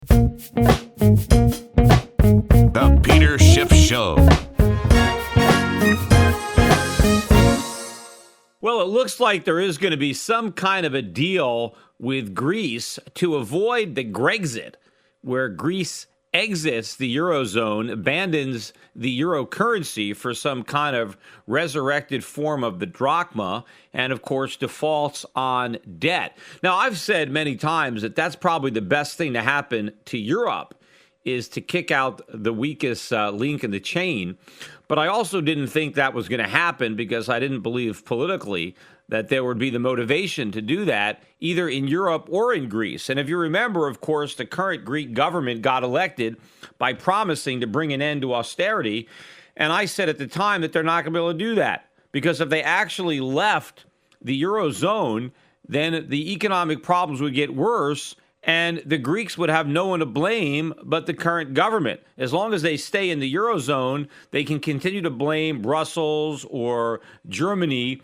The Peter Schiff Show. Well, it looks like there is going to be some kind of a deal with Greece to avoid the Grexit, where Greece exits the Eurozone, abandons the euro currency for some kind of resurrected form of the drachma, and of course defaults on debt. Now, I've said many times that that's probably the best thing to happen to Europe, is to kick out the weakest link in the chain. But I also didn't think that was going to happen because I didn't believe politically that there would be the motivation to do that either in Europe or in Greece. And if you remember, of course, the current Greek government got elected by promising to bring an end to austerity. And I said at the time that they're not going to be able to do that because if they actually left the Eurozone, then the economic problems would get worse and the Greeks would have no one to blame but the current government. As long as they stay in the Eurozone, they can continue to blame Brussels or Germany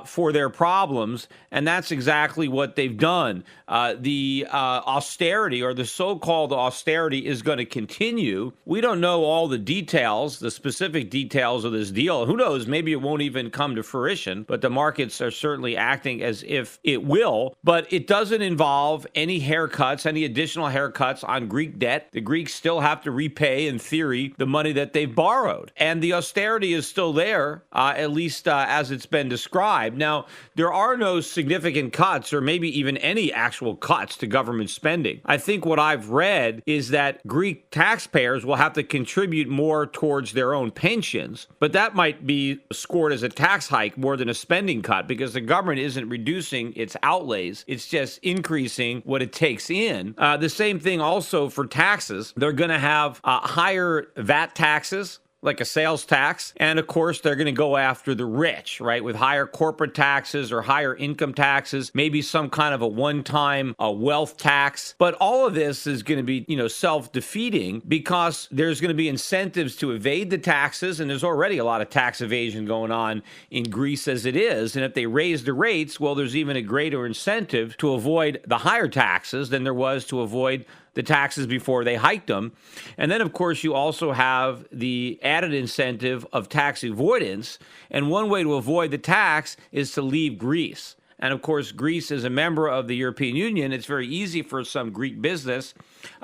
for their problems, and that's exactly what they've done. The austerity, or the so-called austerity, is going to continue. We don't know all the details, the specific details of this deal. Who knows? Maybe it won't even come to fruition, but the markets are certainly acting as if it will. But it doesn't involve any haircuts, any additional haircuts on Greek debt. The Greeks still have to repay, in theory, the money that they've borrowed. And the austerity is still there, at least as it's been described. Now, there are no significant cuts or maybe even any actual cuts to government spending. I think what I've read is that Greek taxpayers will have to contribute more towards their own pensions, but that might be scored as a tax hike more than a spending cut because the government isn't reducing its outlays. It's just increasing what it takes in. The same thing also for taxes. They're going to have higher VAT taxes, like a sales tax. And of course, they're going to go after the rich, right? With higher corporate taxes or higher income taxes, maybe some kind of a one-time wealth tax. But all of this is going to be, self-defeating because there's going to be incentives to evade the taxes. And there's already a lot of tax evasion going on in Greece as it is. And if they raise the rates, well, there's even a greater incentive to avoid the higher taxes than there was to avoid the taxes before they hiked them. And then, of course, you also have the added incentive of tax avoidance. And one way to avoid the tax is to leave Greece. And of course, Greece is a member of the European Union. It's very easy for some Greek business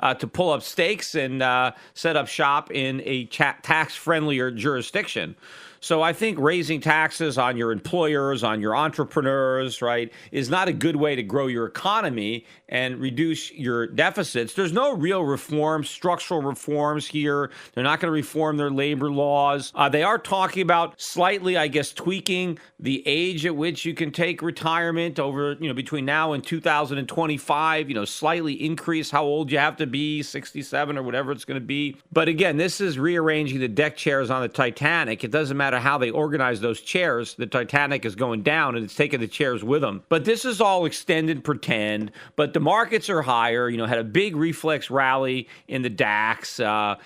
to pull up stakes and set up shop in a tax-friendlier jurisdiction. So I think raising taxes on your employers, on your entrepreneurs, right, is not a good way to grow your economy and reduce your deficits. There's no real reforms, structural reforms here. They're not going to reform their labor laws. They are talking about slightly, I guess, tweaking the age at which you can take retirement over, between now and 2025, slightly increase how old you have to be, 67 or whatever it's going to be. But again, this is rearranging the deck chairs on the Titanic. It doesn't matter how they organize those chairs. The Titanic is going down and it's taking the chairs with them. But this is all extended pretend. But the markets are higher, had a big reflex rally in the DAX, a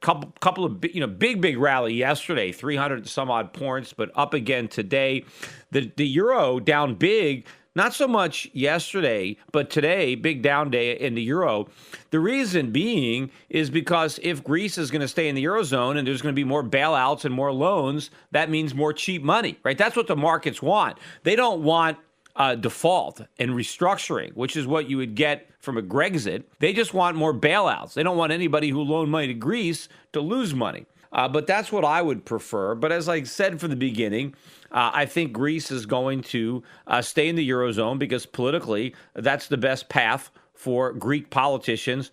couple of, big rally yesterday, 300 and some odd points, but up again today. The euro down big. Not so much yesterday, but today, big down day in the euro. The reason being is because if Greece is going to stay in the Eurozone and there's going to be more bailouts and more loans, that means more cheap money, right? That's what the markets want. They don't want default and restructuring, which is what you would get from a Grexit. They just want more bailouts. They don't want anybody who loaned money to Greece to lose money. But that's what I would prefer. But as I said from the beginning, I think Greece is going to stay in the Eurozone because politically, that's the best path for Greek politicians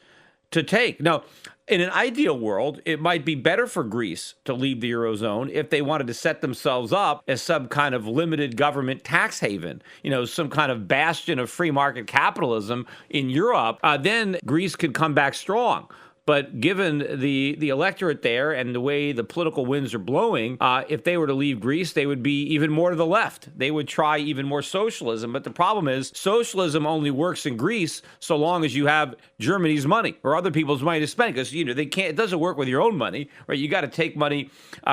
to take. Now, in an ideal world, it might be better for Greece to leave the Eurozone if they wanted to set themselves up as some kind of limited government tax haven, some kind of bastion of free market capitalism in Europe. Then Greece could come back strong. But given the electorate there and the way the political winds are blowing, if they were to leave Greece, they would be even more to the left. They would try even more socialism. But the problem is socialism only works in Greece so long as you have Germany's money or other people's money to spend. Because they can't. It doesn't work with your own money, right? You got to take money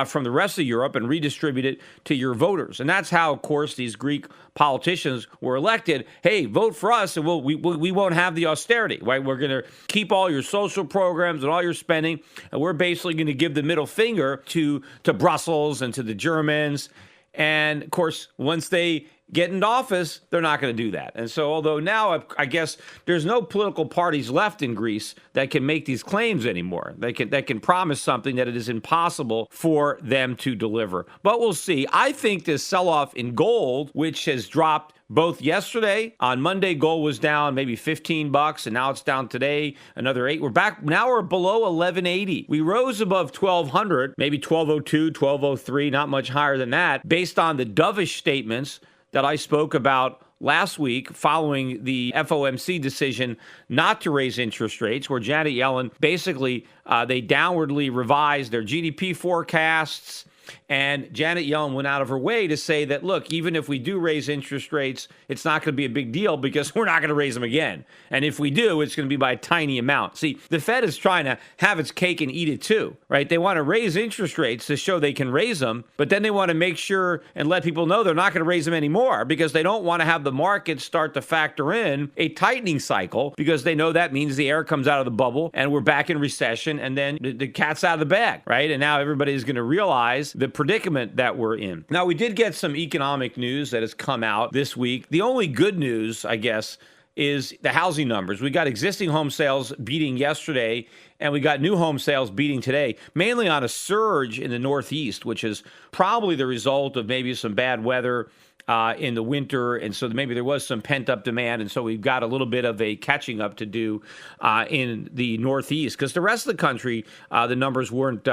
from the rest of Europe and redistribute it to your voters. And that's how, of course, these Greek politicians were elected, hey, vote for us and we won't have the austerity, right? We're going to keep all your social programs and all your spending, and we're basically going to give the middle finger to Brussels and to the Germans. And, of course, once they get into office, they're not going to do that. And so although now I guess there's no political parties left in Greece that can make these claims anymore, that can promise something that it is impossible for them to deliver. But we'll see. I think this sell-off in gold, which has dropped both yesterday, on Monday, gold was down maybe $15, and now it's down today another $8. We're back, now we're below 1180. We rose above 1200, maybe 1202, 1203, not much higher than that, based on the dovish statements that I spoke about last week following the FOMC decision not to raise interest rates, where Janet Yellen basically, they downwardly revised their GDP forecasts. And Janet Yellen went out of her way to say that, look, even if we do raise interest rates, it's not going to be a big deal because we're not going to raise them again. And if we do, it's going to be by a tiny amount. See, the Fed is trying to have its cake and eat it too, right? They want to raise interest rates to show they can raise them, but then they want to make sure and let people know they're not going to raise them anymore because they don't want to have the market start to factor in a tightening cycle because they know that means the air comes out of the bubble and we're back in recession and then the cat's out of the bag, right? And now everybody is going to realize the predicament that we're in. Now, we did get some economic news that has come out this week. The only good news, I guess, is the housing numbers. We got existing home sales beating yesterday, and we got new home sales beating today, mainly on a surge in the Northeast, which is probably the result of maybe some bad weather in the winter, and so maybe there was some pent-up demand, and so we've got a little bit of a catching up to do in the Northeast, because the rest of the country, the numbers weren't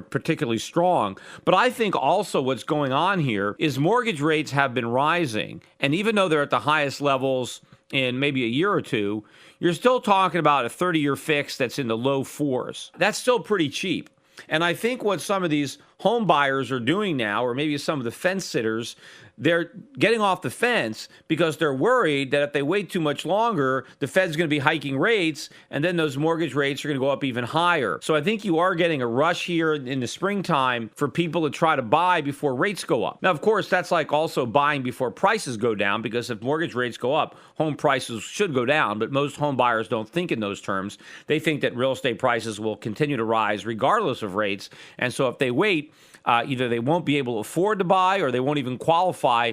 particularly strong. But I think also what's going on here is mortgage rates have been rising, and even though they're at the highest levels in maybe a year or two, you're still talking about a 30-year fix that's in the low fours. That's still pretty cheap. And I think what some of these home buyers are doing now, or maybe some of the fence sitters, they're getting off the fence because they're worried that if they wait too much longer, the Fed's going to be hiking rates, and then those mortgage rates are going to go up even higher. So I think you are getting a rush here in the springtime for people to try to buy before rates go up. Now, of course, that's like also buying before prices go down, because if mortgage rates go up, home prices should go down, but most home buyers don't think in those terms. They think that real estate prices will continue to rise regardless of rates, and so if they wait, either they won't be able to afford to buy or they won't even qualify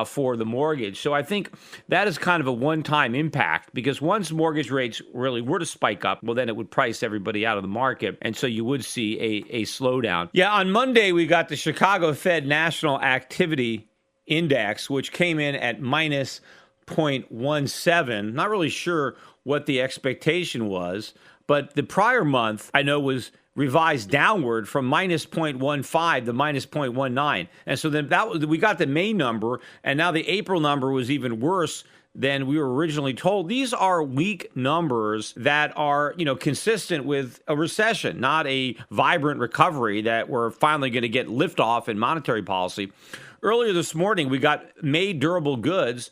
for the mortgage. So I think that is kind of a one-time impact, because once mortgage rates really were to spike up, well, then it would price everybody out of the market. And so you would see a slowdown. Yeah, on Monday, we got the Chicago Fed National Activity Index, which came in at minus 0.17. Not really sure what the expectation was, but the prior month, I know, was revised downward from minus 0.15 to minus 0.19. And so then we got the May number, and now the April number was even worse than we were originally told. These are weak numbers that are, consistent with a recession, not a vibrant recovery that we're finally going to get liftoff in monetary policy. Earlier this morning, we got May durable goods,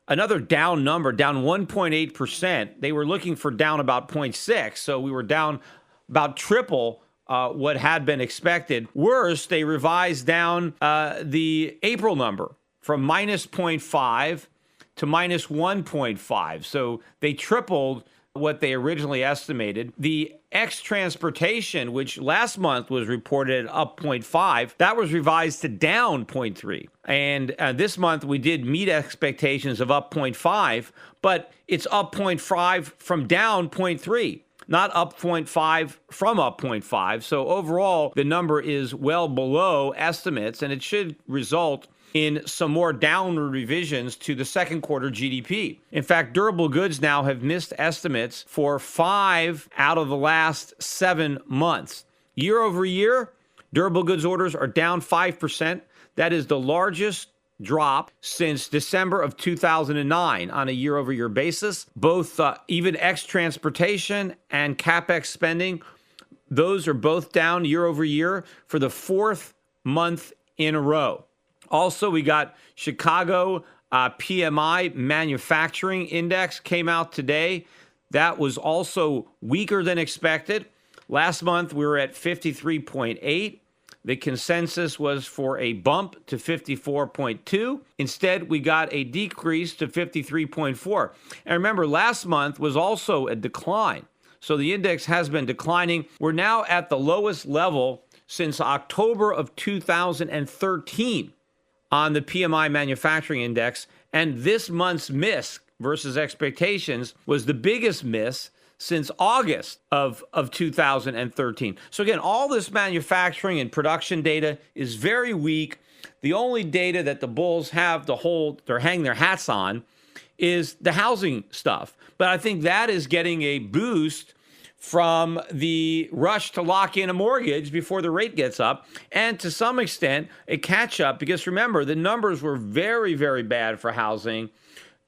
another down number, down 1.8%. They were looking for down about 0.6, so we were down about triple what had been expected. Worse, they revised down the April number from minus 0.5 to minus 1.5. So they tripled what they originally estimated. The ex-transportation, which last month was reported up 0.5, that was revised to down 0.3. And this month we did meet expectations of up 0.5, but it's up 0.5 from down 0.3. Not up 0.5 from up 0.5. So overall, the number is well below estimates, and it should result in some more downward revisions to the second quarter GDP. In fact, durable goods now have missed estimates for 5 out of the last 7 months. Year over year, durable goods orders are down 5%. That is the largest drop since December of 2009 on a year-over-year basis. Both even ex-transportation and CapEx spending, those are both down year-over-year for the 4th month in a row. Also, we got Chicago PMI Manufacturing Index came out today. That was also weaker than expected. Last month, we were at 53.8. The consensus was for a bump to 54.2. Instead, we got a decrease to 53.4. And remember, last month was also a decline. So the index has been declining. We're now at the lowest level since October of 2013 on the PMI manufacturing index. And this month's miss versus expectations was the biggest miss since August of 2013. So again, all this manufacturing and production data is very weak. The only data that the bulls have to hold or hang their hats on is the housing stuff. But I think that is getting a boost from the rush to lock in a mortgage before the rate gets up, and to some extent a catch up, because remember, the numbers were very, very bad for housing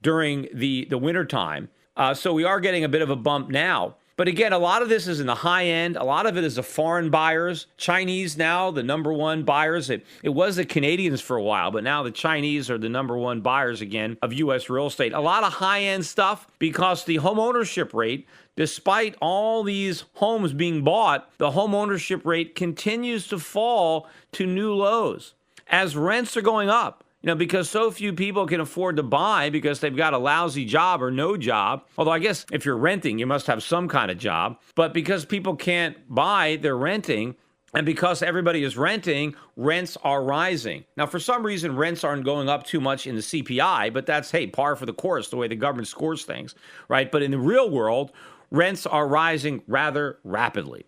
during the wintertime. So we are getting a bit of a bump now. But again, a lot of this is in the high end. A lot of it is the foreign buyers. Chinese now, the number one buyers. It was the Canadians for a while, but now the Chinese are the number one buyers again of U.S. real estate. A lot of high-end stuff because the home ownership rate, despite all these homes being bought, the home ownership rate continues to fall to new lows as rents are going up. Because so few people can afford to buy because they've got a lousy job or no job. Although I guess if you're renting, you must have some kind of job. But because people can't buy, they're renting. And because everybody is renting, rents are rising. Now, for some reason, rents aren't going up too much in the CPI, but that's, par for the course, the way the government scores things, right? But in the real world, rents are rising rather rapidly.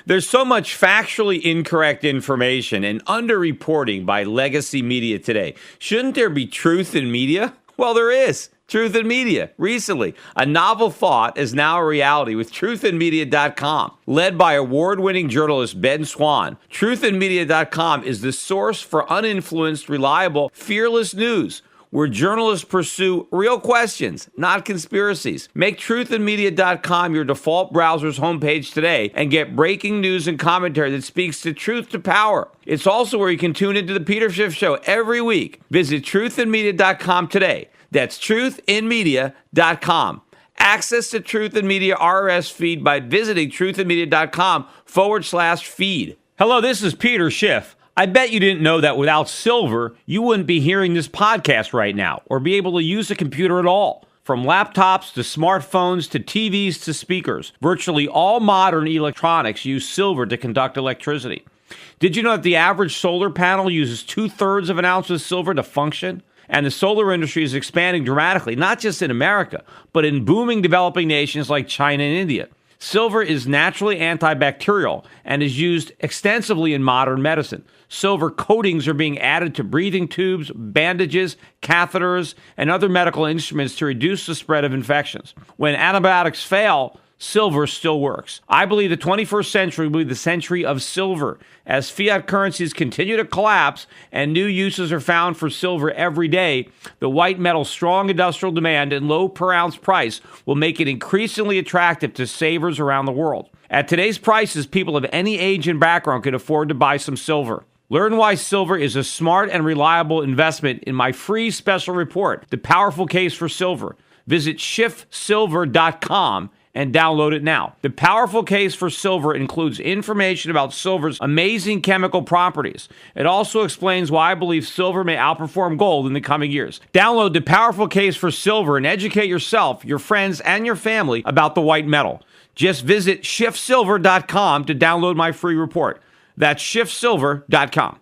There's so much factually incorrect information and underreporting by legacy media today. Shouldn't there be truth in media? Well, there is. Truth in Media. Recently, a novel thought is now a reality with truthinmedia.com. Led by award-winning journalist Ben Swan, truthinmedia.com is the source for uninfluenced, reliable, fearless news, where journalists pursue real questions, not conspiracies. Make truthinmedia.com your default browser's homepage today and get breaking news and commentary that speaks the truth to power. It's also where you can tune into the Peter Schiff Show every week. Visit truthinmedia.com today. That's truthinmedia.com. Access to Truth in Media RSS feed by visiting truthinmedia.com/feed. Hello, this is Peter Schiff. I bet you didn't know that without silver, you wouldn't be hearing this podcast right now or be able to use a computer at all. From laptops to smartphones to TVs to speakers, virtually all modern electronics use silver to conduct electricity. Did you know that the average solar panel uses 2/3 of an ounce of silver to function? And the solar industry is expanding dramatically, not just in America, but in booming developing nations like China and India. Silver is naturally antibacterial and is used extensively in modern medicine. Silver coatings are being added to breathing tubes, bandages, catheters, and other medical instruments to reduce the spread of infections. When antibiotics fail, silver still works. I believe the 21st century will be the century of silver. As fiat currencies continue to collapse and new uses are found for silver every day, the white metal's strong industrial demand and low per ounce price will make it increasingly attractive to savers around the world. At today's prices, people of any age and background can afford to buy some silver. Learn why silver is a smart and reliable investment in my free special report, The Powerful Case for Silver. Visit schiffsilver.com and download it now. The Powerful Case for Silver includes information about silver's amazing chemical properties. It also explains why I believe silver may outperform gold in the coming years. Download The Powerful Case for Silver and educate yourself, your friends, and your family about the white metal. Just visit schiffsilver.com to download my free report. That's schiffsilver.com.